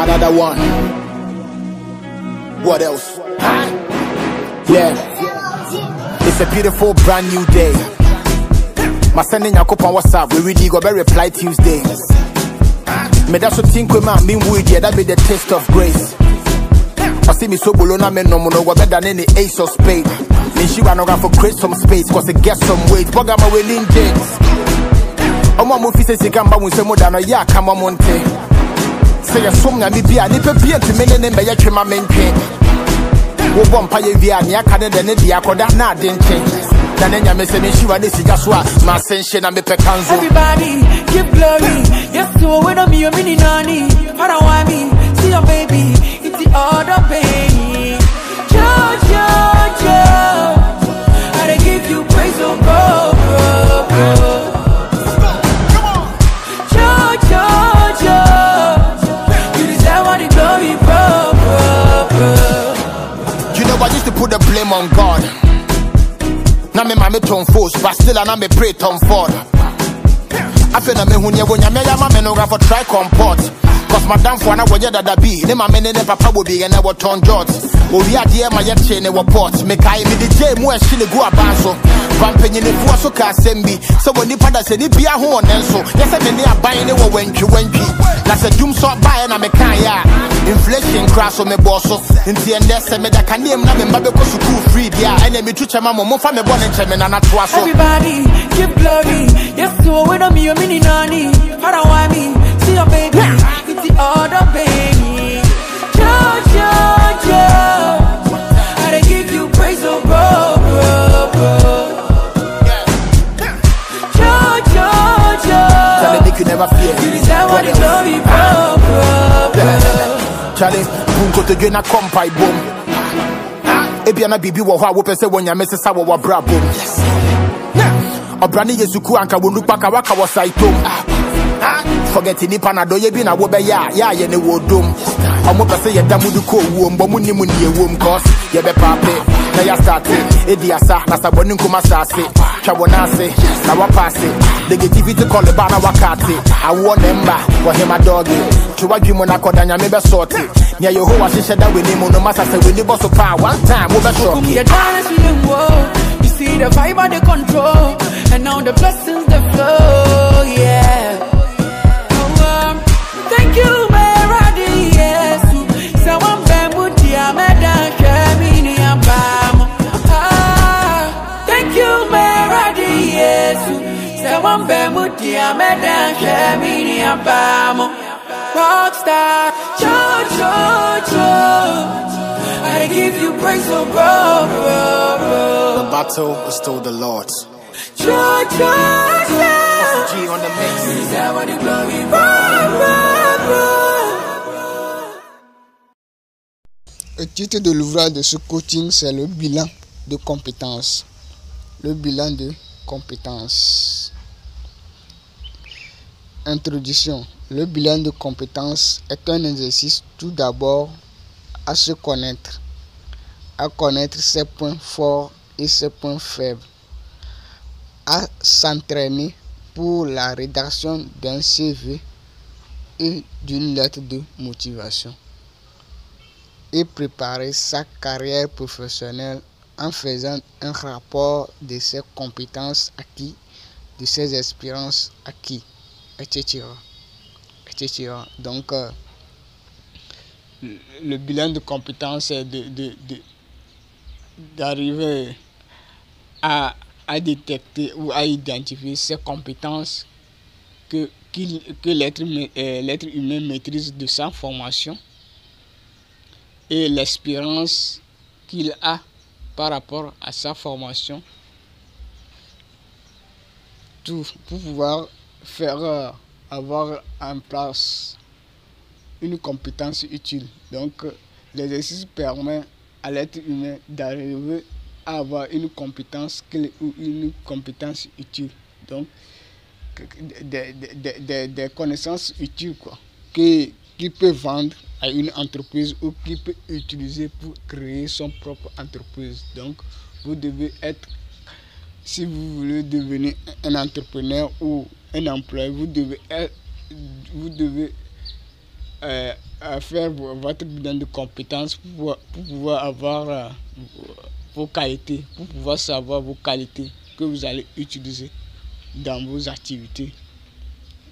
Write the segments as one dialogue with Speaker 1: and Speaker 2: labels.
Speaker 1: Another one. What else? Yeah. It's a beautiful brand new day. My sending Yakop on WhatsApp. We really go reply Tuesday. Me that's what think we man mean with you. That be the taste of grace. I see me so below na me no better than any ace of spade. Me she run around for create some space, cause it gets some weight. Bug my willing James. I'm a movie says you can buy some more than a yak, come on monte. Say a song and me be a nipper be to me and by a my main king. Wo bompa ye via nia kade de ne dia koda na dente. Dan enya me se me shiwa de siga so a ma sense na me pekanzo.
Speaker 2: Everybody give glory. Yes to when I'm your mini nani. I don't want me. See your baby. It's the other baby. Jojo. I dey give you praise, oh bro. Jojo. You deserve all the glory, bro.
Speaker 1: You know I used to put the blame on God. Now me mama Tom Force, but still I me pray Tom Ford. I feel na me hunya wonya me ya mama no ga for try comport. Cause madam for na wonya dada bi, ne mama ne papa wo bi na wo ton jot. Wo wi ade ma ye che ne wo port. Me kai me di je mu a hye ne go abanso. Pampanyi ne fu so ka sembi. So woni pada se ni bia ho onenso. Yes me ne aban ne wo wantwi. Na se dum so bae na me kan ya. Inflation crash on me bosso. Inti ende se me da kanem na me mbabe ko school free dia. Ene me tuche mama mo fa me born nche na toa so.
Speaker 2: Everybody give glory. Yes to when I'm your mini nani. I don't want me. See your baby. It's the other baby. Jojo. I dey give you praise, oh bro. Jojo.
Speaker 1: Charlie, make you never fear.
Speaker 2: You deserve all the glory, bro.
Speaker 1: Charlie, bunko to gena kompai boom. Ebiana bibi wo ho a wo pese wonya mesesa wo bra boom. Obrani yesuku anka wo nupa ka waka wo saitom. Forget ni panado ye bi na wo be ya ye ne wo dom. Omo pese ye damudu ko wo mbo mu ni mu ni ewo cause ye be pape na ya start ediasa na saboni nkuma sase twa wona se na wa passe negativity call the bana wakati awo nemba wo hema dog twa dwimo na kodanya me be sorti nya yehowa hyehyɛ da weni mu no masa se weni boso pa one time wo be shock
Speaker 2: you see the vibe and the control and now the blessings the flow yeah thank you Meradi yes someone bemuti ameda kemini ambamo thank you Meradi yes someone bemuti ameda kemini ambamo rockstar Jojo I give you praise oh bro
Speaker 1: the battle is still the Lord's.
Speaker 2: Jojo
Speaker 1: G on the mix.
Speaker 3: Le titre de l'ouvrage de ce coaching, c'est le bilan de compétences. Le bilan de compétences. Introduction. Le bilan de compétences est un exercice tout d'abord à se connaître, à connaître ses points forts et ses points faibles, à s'entraîner pour la rédaction d'un CV et d'une lettre de motivation et préparer sa carrière professionnelle en faisant un rapport de ses compétences acquises, de ses expériences acquises, etc. Donc, le bilan de compétences est d'arriver à détecter ou à identifier ces compétences que l'être humain maîtrise de sa formation et l'expérience qu'il a par rapport à sa formation, tout pour pouvoir faire avoir en place une compétence utile. Donc l'exercice permet à l'être humain d'arriver à avoir une compétence clé ou une compétence utile. Donc des connaissances utiles qu'il peut vendre à une entreprise ou qu'il peut utiliser pour créer son propre entreprise. Donc vous devez être, si vous voulez devenir un entrepreneur ou un employé, vous devez à faire votre bilan de compétences pour pouvoir avoir vos qualités, pour pouvoir savoir vos qualités que vous allez utiliser dans vos activités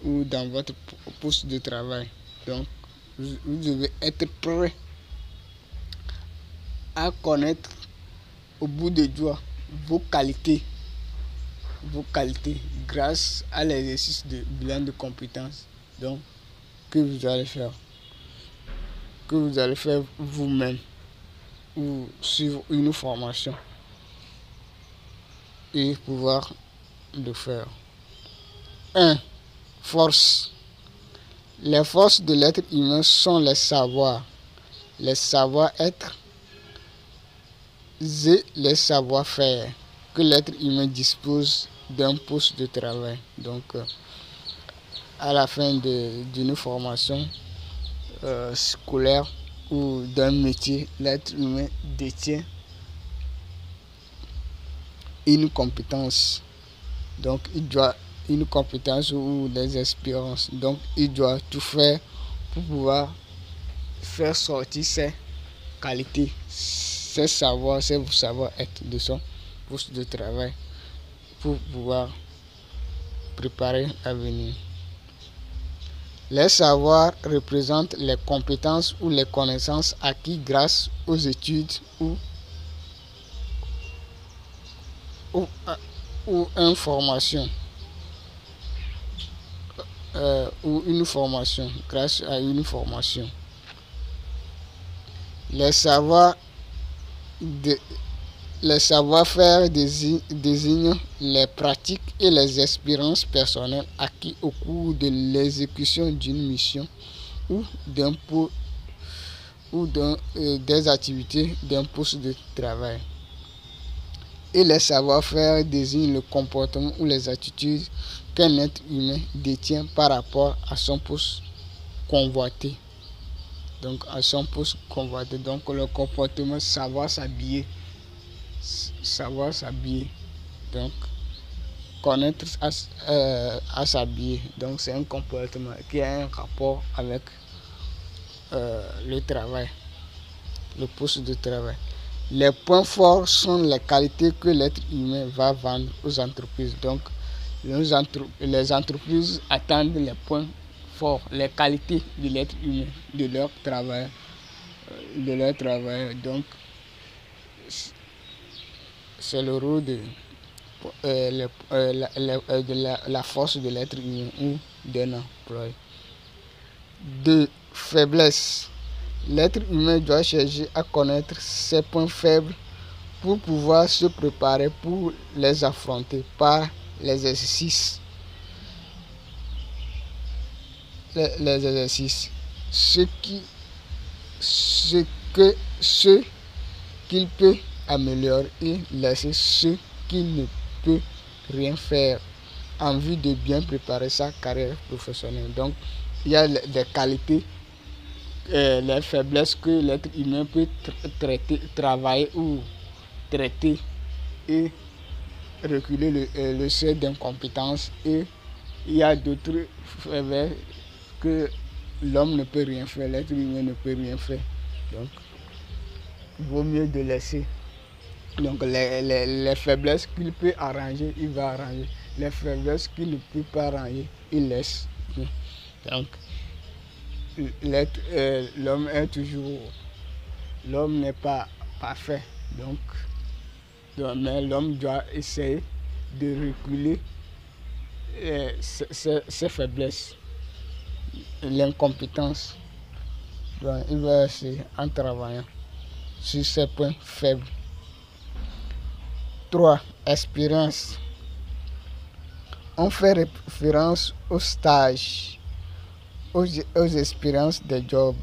Speaker 3: ou dans votre poste de travail. Donc, vous devez être prêt à connaître au bout des doigts vos qualités grâce à l'exercice de bilan de compétences donc que vous allez faire vous-même ou suivre une formation et pouvoir le faire. 1. Force. Les forces de l'être humain sont les savoir-être et les savoir-faire que l'être humain dispose d'un poste de travail. Donc, à la fin d'une formation scolaire ou d'un métier, l'être humain détient une compétence. Donc, il doit une compétence ou des expériences. Donc, il doit tout faire pour pouvoir faire sortir ses qualités, ses savoir-être de son poste de travail pour pouvoir préparer l'avenir. Les savoirs représentent les compétences ou les connaissances acquises grâce aux études ou une formation. Grâce à une formation. Les savoir-faire désignent les pratiques et les expériences personnelles acquises au cours de l'exécution d'une mission ou des activités d'un poste de travail. Et les savoir-faire désignent le comportement ou les attitudes qu'un être humain détient par rapport à son poste convoité. Donc, le comportement, savoir s'habiller. Donc, connaître à s'habiller. Donc, c'est un comportement qui a un rapport avec le travail, le poste de travail. Les points forts sont les qualités que l'être humain va vendre aux entreprises. Donc, les entreprises attendent les points forts, les qualités de l'être humain, de leur travail. Donc, c'est le rôle de la force de l'être humain ou d'un employé. 2. Faiblesse. L'être humain doit chercher à connaître ses points faibles pour pouvoir se préparer pour les affronter par les exercices. Ce qu'il peut améliorer et laisser ce qu'il ne peut rien faire en vue de bien préparer sa carrière professionnelle. Donc, il y a des qualités, les faiblesses que l'être humain peut travailler ou traiter et reculer le seuil d'incompétence, et il y a d'autres faiblesses que l'homme ne peut rien faire, l'être humain ne peut rien faire. Donc, il vaut mieux de laisser. Donc, les faiblesses qu'il peut arranger, il va arranger. Les faiblesses qu'il ne peut pas arranger, il laisse. Donc, l'homme n'est pas parfait. Donc, mais l'homme doit essayer de reculer ses faiblesses, l'incompétence. Donc, il va essayer en travaillant sur ses points faibles. 3. Expérience. On fait référence aux stages, aux expériences des jobs,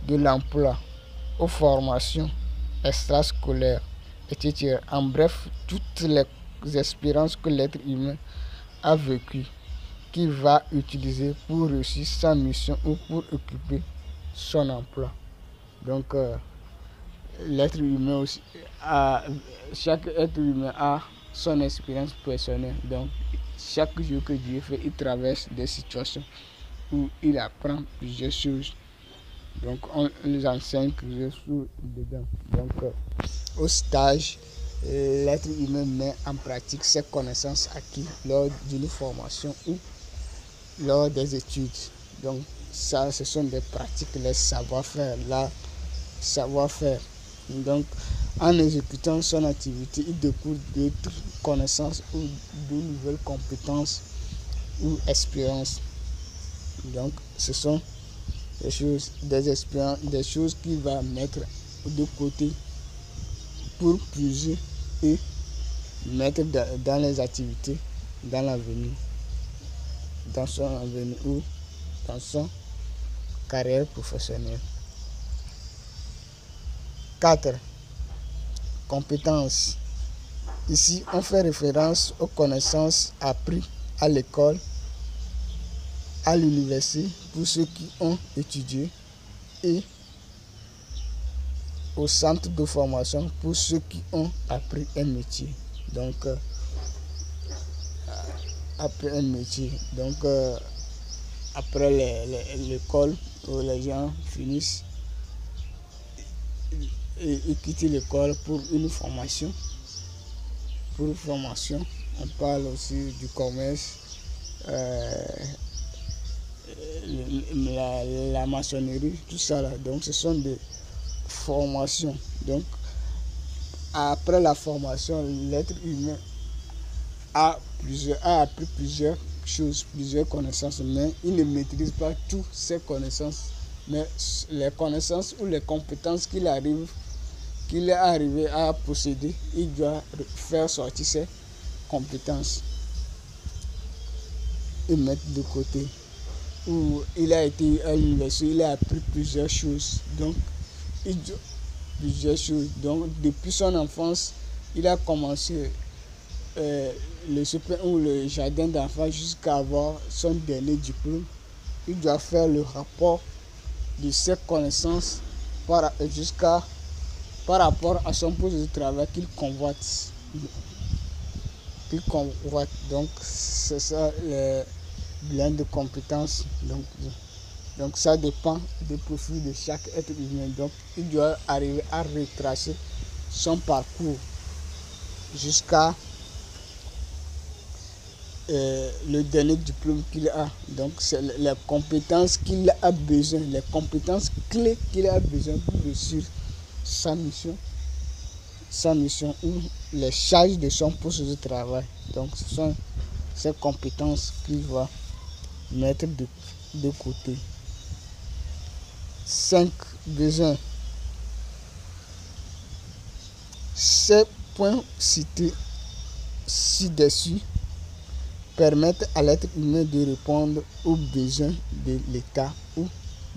Speaker 3: de l'emploi, aux formations extrascolaires, etc. En bref, toutes les expériences que l'être humain a vécues, qu'il va utiliser pour réussir sa mission ou pour occuper son emploi. Donc, l'être humain aussi chaque être humain a son expérience personnelle. Donc, chaque jour que Dieu fait, il traverse des situations où il apprend plusieurs choses Donc on les enseigne dedans. Donc au stage, l'être humain met en pratique ses connaissances acquises lors d'une formation ou lors des études. Donc ça, ce sont des pratiques, les savoir-faire, la savoir-faire. Donc en exécutant son activité, il découvre d'autres connaissances ou de nouvelles compétences ou expériences. Donc ce sont des choses, des expériences, des choses qu'il va mettre de côté pour puiser et mettre dans les activités dans l'avenir, dans son avenir ou dans son carrière professionnelle. 4. Compétences. Ici, on fait référence aux connaissances apprises à l'école, à l'université pour ceux qui ont étudié et au centre de formation pour ceux qui ont appris un métier. Donc, après un métier, donc après l'école où les gens finissent et quittent l'école pour une formation. Pour une formation, on parle aussi du commerce, la maçonnerie, tout ça là. Donc ce sont des formations. Donc après la formation, l'être humain a appris plusieurs choses, plusieurs connaissances, mais il ne maîtrise pas toutes ces connaissances. Mais les connaissances ou les compétences qu'il est arrivé à posséder, il doit faire sortir ses compétences et mettre de côté. Où il a été à l'université, il a appris plusieurs choses. Donc, depuis son enfance, il a commencé le CP ou le jardin d'enfants jusqu'à avoir son dernier diplôme. Il doit faire le rapport de ses connaissances par rapport à son poste de travail qu'il convoite. Donc, c'est ça le bilan de compétences. Donc ça dépend du profil de chaque être humain. Donc, il doit arriver à retracer son parcours jusqu'à le dernier diplôme qu'il a. Donc c'est les compétences qu'il a besoin, les compétences clés qu'il a besoin pour réussir sa mission ou les charges de son poste de travail. Donc ce sont ces compétences qu'il va mettre de côté. 5 besoins. Ces points cités ci-dessus permettent à l'être humain de répondre aux besoins de l'État ou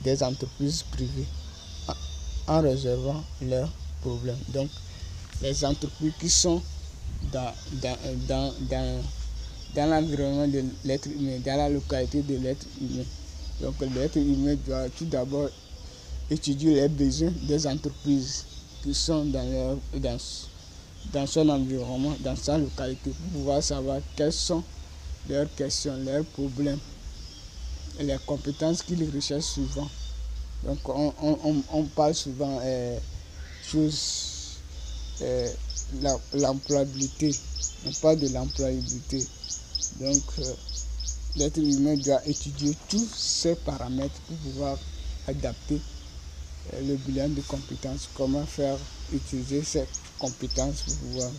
Speaker 3: des entreprises privées en résolvant leurs problèmes. Donc, les entreprises qui sont dans l'environnement de l'être humain, dans la localité de l'être humain. Donc, l'être humain doit tout d'abord étudier les besoins des entreprises qui sont dans son environnement, dans sa localité, pour pouvoir savoir quelles sont leurs questions, leurs problèmes et les compétences qu'ils recherchent souvent. Donc on parle souvent l'employabilité. On parle de l'employabilité. Donc l'être humain doit étudier tous ces paramètres pour pouvoir adapter le bilan de compétences. Comment faire utiliser ces compétences pour pouvoir